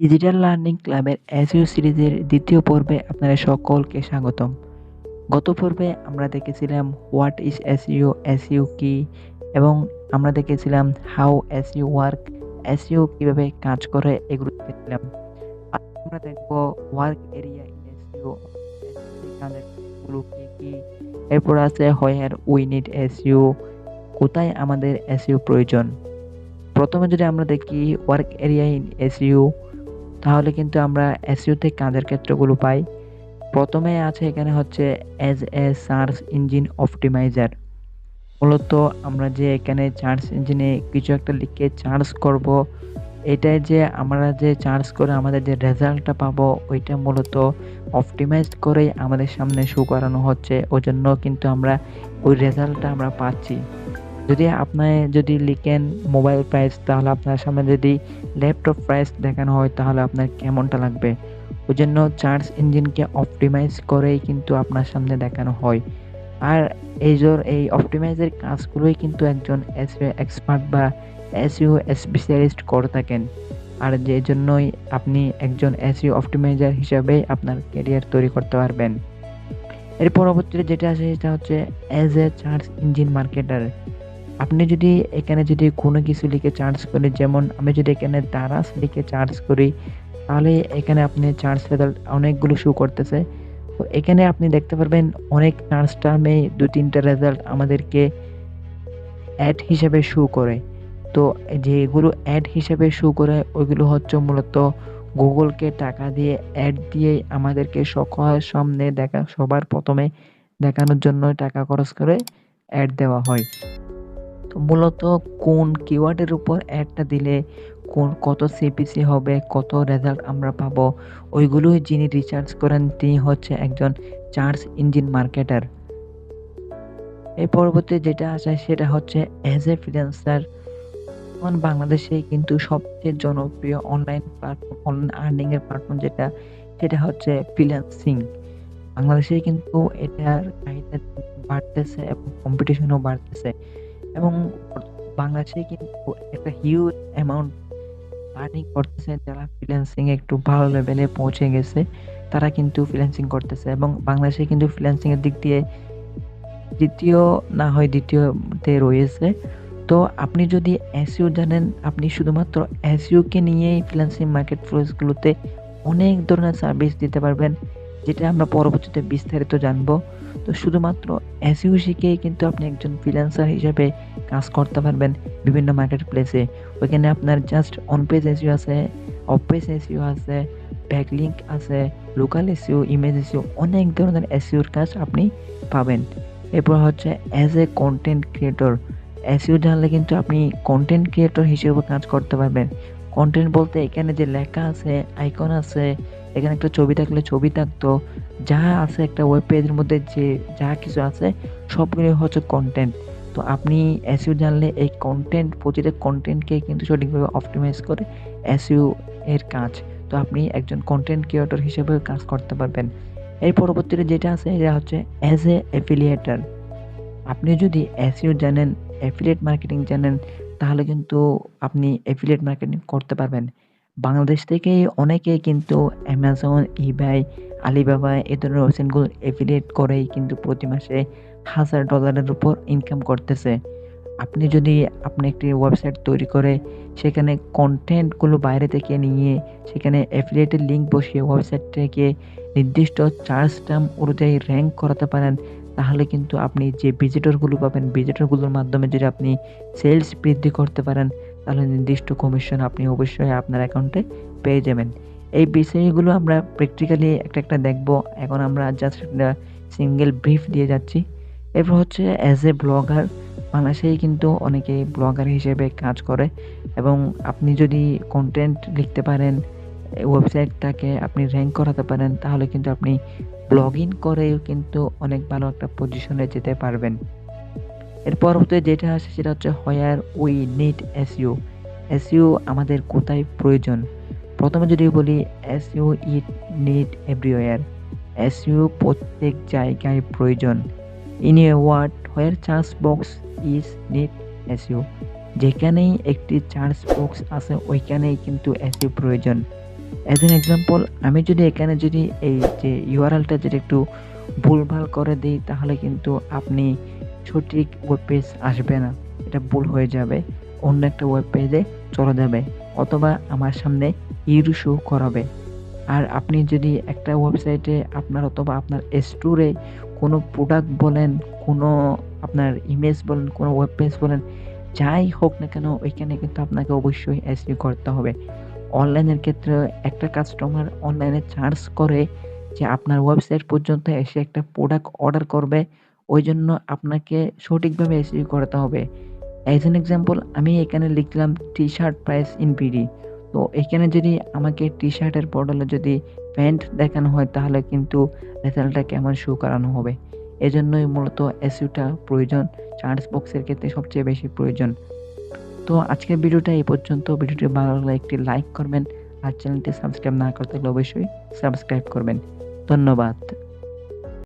Digital learning ক্লাবের SEO সিরিজের দ্বিতীয় পর্বে আপনাদের সকলকে স্বাগতম। গত পর্বে আমরা দেখেছিলাম হোয়াট ইজ এসইও, এসইও কি এবং আমরা দেখেছিলাম হাউ এসইও ওয়ার্ক, এসইও কিভাবে কাজ করে এগুলো দেখেছিলাম। আজ আমরা দেখব ওয়ার্ক এরিয়া ইন এসইও, কাজের গুলো কি কি, এরপর আছে হোয়ার উই নিড এসইও, কোথায় আমাদের এসইও প্রয়োজন। প্রথমে যদি আমরা দেখি ওয়ার্ক এরিয়া ইন এসইও, তাহলে কিন্তু আমরা এসইওতে কাজের ক্ষেত্রগুলো পাই। প্রথমে আছে এখানে হচ্ছে as a search engine optimiser. মূলত আমরা যে এখানে সার্চ ইঞ্জিনে কিছু একটা লিখে সার্চ করব, এটাই যে আমরা যে সার্চ করে আমাদের যে রেজাল্টটা পাবো ওইটা মূলত অপটিমাইজ করেই আমাদের সামনে শো করানো হচ্ছে। ওজন্য কিন্তু আমরা ওই রেজাল্টটা আমরা পাচ্ছি। যদি লিখেন মোবাইল প্রাইস, তাহলে আপনার সামনে যদি ল্যাপটপ প্রাইস দেখানো হয় তাহলে আপনার কেমনটা লাগবে। ওই জন্য সার্চ ইঞ্জিনকে অপটিমাইজ করেই কিন্তু আপনার সামনে দেখানো হয়। আর এই অপটিমাইজের কাজগুলোই কিন্তু একজন এসইও এক্সপার্ট বা এসইও স্পেশালিস্ট করে থাকেন। আর যে জন্যই আপনি একজন এসইও অপটিমাইজার হিসাবে আপনার ক্যারিয়ার তৈরি করতে পারবেন। এর পরবর্তীতে যেটা আসে সেটা হচ্ছে as a search engine marketer. আপনি যদি এখানে যদি কোনো কিছু লিখে সার্চ করি, যেমন আমি যদি এখানে দারাজ লিখে সার্চ করি, তাহলে এখানে আপনি সার্চ রেজাল্ট অনেকগুলো শো করতেছে। তো এখানে আপনি দেখতে পারবেন অনেক সার্চ টার্মে ২-৩ টা রেজাল্ট আমাদেরকে অ্যাড হিসেবে শো করে। তো যেগুলো অ্যাড হিসেবে শো করে ওইগুলো হচ্ছে মূলত গুগলকে টাকা দিয়ে অ্যাড দিয়ে আমাদেরকে সবার সামনে সবার প্রথমে দেখানোর জন্য টাকা খরচ করে অ্যাড দেওয়া হয়। তো মূলত কোন কিওয়ার্ডের উপর অ্যাডটা দিলে কত সিপিসি হবে, কত রেজাল্ট আমরা পাবো, ওইগুলোই যিনি রিসার্চ করেন তিনি হচ্ছে একজন সার্চ ইঞ্জিন মার্কেটার। এর পরবর্তী যেটা আসে সেটা হচ্ছে অ্যাজ এ ফ্রিল্যান্সার। এখন বাংলাদেশে কিন্তু সবচেয়ে জনপ্রিয় অনলাইন প্ল্যাটফর্ম, অনলাইন আর্নিং এর প্ল্যাটফর্ম সেটা হচ্ছে ফ্রিল্যান্সিং। বাংলাদেশে কিন্তু এটার চাহিদা বাড়তেছে এবং কম্পিটিশনও বাড়তেছে। এবং বাংলাদেশে কিন্তু একটা হিউজ অ্যামাউন্ট আর্নিং করতেছে যারা ফ্রিল্যান্সিং এ একটু ভালো লেভেলে পৌঁছে গেছে, তারা কিন্তু ফ্রিল্যান্সিং করতেছে এবং বাংলাদেশে কিন্তু ফ্রিল্যান্সিং এর দিক দিয়ে দ্বিতীয় না হয় দ্বিতীয়তে রয়েছে। তো আপনি যদি এসইও জানেন, আপনি শুধুমাত্র এসইও কে নিয়েই ফ্রিল্যান্সিং মার্কেট প্লেসগুলোতে অনেক ধরনের সার্ভিস দিতে পারবেন, যেটা আমরা পরবর্তীতে বিস্তারিত জানবো। তো শুধুমাত্র এসইও শিখেই কিন্তু আপনি একজন ফ্রিল্যান্সার হিসেবে কাজ করতে পারবেন বিভিন্ন মার্কেট প্লেসে। ওইখানে আপনার জাস্ট অন পেজ এসইও আছে, অফ পেজ এসইও আছে, ব্যাকলিঙ্ক আছে, লোকাল এসইও, ইমেজ এসইও, অনেক ধরনের এসইওর কাজ আপনি পাবেন। এরপর হচ্ছে as a content creator. SEO জানলে কিন্তু আপনি কন্টেন্ট ক্রিয়েটর হিসেবে কাজ করতে পারবেন। কন্টেন্ট বলতে এখানে যে লেখা আছে, আইকন আছে, এখানে একটা ছবি থাকলে ছবি থাকতো, যা আছে একটা ওয়েব পেজের মধ্যে যে যা কিছু আছে সবগুলো হচ্ছে কন্টেন্ট। তো আপনি এসইও জানলে এই প্রতিটা কন্টেন্টকে কিন্তু সঠিকভাবে অপটিমাইজ করে এসইও এর কাজ। তো আপনি একজন কন্টেন্ট ক্রিয়েটর হিসেবে কাজ করতে পারবেন। এর পরবর্তীতে যেটা আছে এটা হচ্ছে অ্যাজ এ অ্যাফিলিয়েটর। আপনি যদি এসইও জানেন, অ্যাফিলিয়েট মার্কেটিং জানেন, তাহলে কিন্তু আপনি অ্যাফিলিয়েট মার্কেটিং করতে পারবেন। বাংলাদেশ থেকেই অনেকেই কিন্তু অ্যামাজন, ইবাই, আলিবাবা এ ধরনের ওয়েবসাইটগুলো অ্যাফিলিয়েট করেই কিন্তু প্রতি মাসে $1000 উপর ইনকাম করতেছে। আপনি একটি ওয়েবসাইট তৈরি করে সেখানে কনটেন্টগুলো বাইরে থেকে নিয়ে সেখানে অ্যাফিলিয়েটের লিঙ্ক বসিয়ে ওয়েবসাইটটাকে নির্দিষ্ট সার্চ টার্ম অনুযায়ী র‍্যাংক করাতে পারেন, তাহলে কিন্তু আপনি যে ভিজিটরগুলো পাবেন, ভিজিটরগুলোর মাধ্যমে যদি আপনি সেলস বৃদ্ধি করতে পারেন, তাহলে নির্দিষ্ট কমিশন আপনি অবশ্যই আপনার অ্যাকাউন্টে পেয়ে যাবেন। এই বিষয়গুলো আমরা প্র্যাকটিক্যালি একটা দেখব। এখন আমরা জাস্ট একটা সিঙ্গেল ব্রিফ দিয়ে যাচ্ছি। এরপর হচ্ছে অ্যাজ এ ব্লগার। বাংলাদেশেই কিন্তু অনেকেই ব্লগার হিসেবে কাজ করে এবং আপনি যদি কনটেন্ট লিখতে পারেন, ওয়েবসাইটটাকে আপনি র‍্যাংক করাতে পারেন, তাহলে কিন্তু আপনি ব্লগিং করেও কিন্তু অনেক ভালো একটা পজিশনে যেতে পারবেন। এর পরবর্তীতে যেটা আসে সেটা হচ্ছে where we need SEO. SEO আমাদের কোথায় প্রয়োজন? প্রথমে যদি বলি SEO it need everywhere. SEO প্রত্যেক জায়গায় প্রয়োজন। In a word where search box is need SEO. যেখানেই একটি সার্চ বক্স আছে ওইখানেই কিন্তু এসইও প্রয়োজন। অ্যাজ এন এক্সাম্পল আমি যদি এখানে যদি এই যে ইউআরএলটা যদি একটু ভুলভাল করে দিই তাহলে কিন্তু আপনি সঠিক ওয়েব পেজ আসবে না, এটা ভুল হয়ে যাবে, অন্য একটা ওয়েব পেজে চলে যাবে অথবা আমার সামনে ইরর শো করাবে। আর আপনি যদি একটা ওয়েবসাইটে আপনার অথবা আপনার স্টোরে কোনো প্রোডাক্ট বলেন, কোনো আপনার ইমেজ বলেন, কোনো ওয়েব পেজ বলেন, যাই হোক না কেন ওইখানে কিন্তু আপনাকে অবশ্যই এসইও করতে হবে। অনলাইনের ক্ষেত্রে একটা কাস্টমার অনলাইনে সার্চ করে যে আপনার ওয়েবসাইট পর্যন্ত এসে একটা প্রোডাক্ট অর্ডার করবে, ওইজন্য আপনাকে সঠিকভাবে এসইও করতে হবে। অ্যাজ অ্যান এক্সাম্পল আমি এখানে লিখলাম টি-শার্ট প্রাইস ইন বিডি। তো এখানে যদি আমাকে টি-শার্টের বদলে যদি প্যান্ট দেখানো হয় তাহলে কিন্তু রেজাল্টটা কেমন শো করানো হবে। এজন্যই মূলত এসইওটা প্রয়োজন, সার্চ বক্সের ক্ষেত্রে সবচেয়ে বেশি প্রয়োজন। তো আজকের ভিডিওটা এই পর্যন্ত। ভিডিওটি ভালো লাগলে একটি লাইক করবেন আর চ্যানেলটি সাবস্ক্রাইব না করে থাকলে অবশ্যই সাবস্ক্রাইব করবেন। ধন্যবাদ।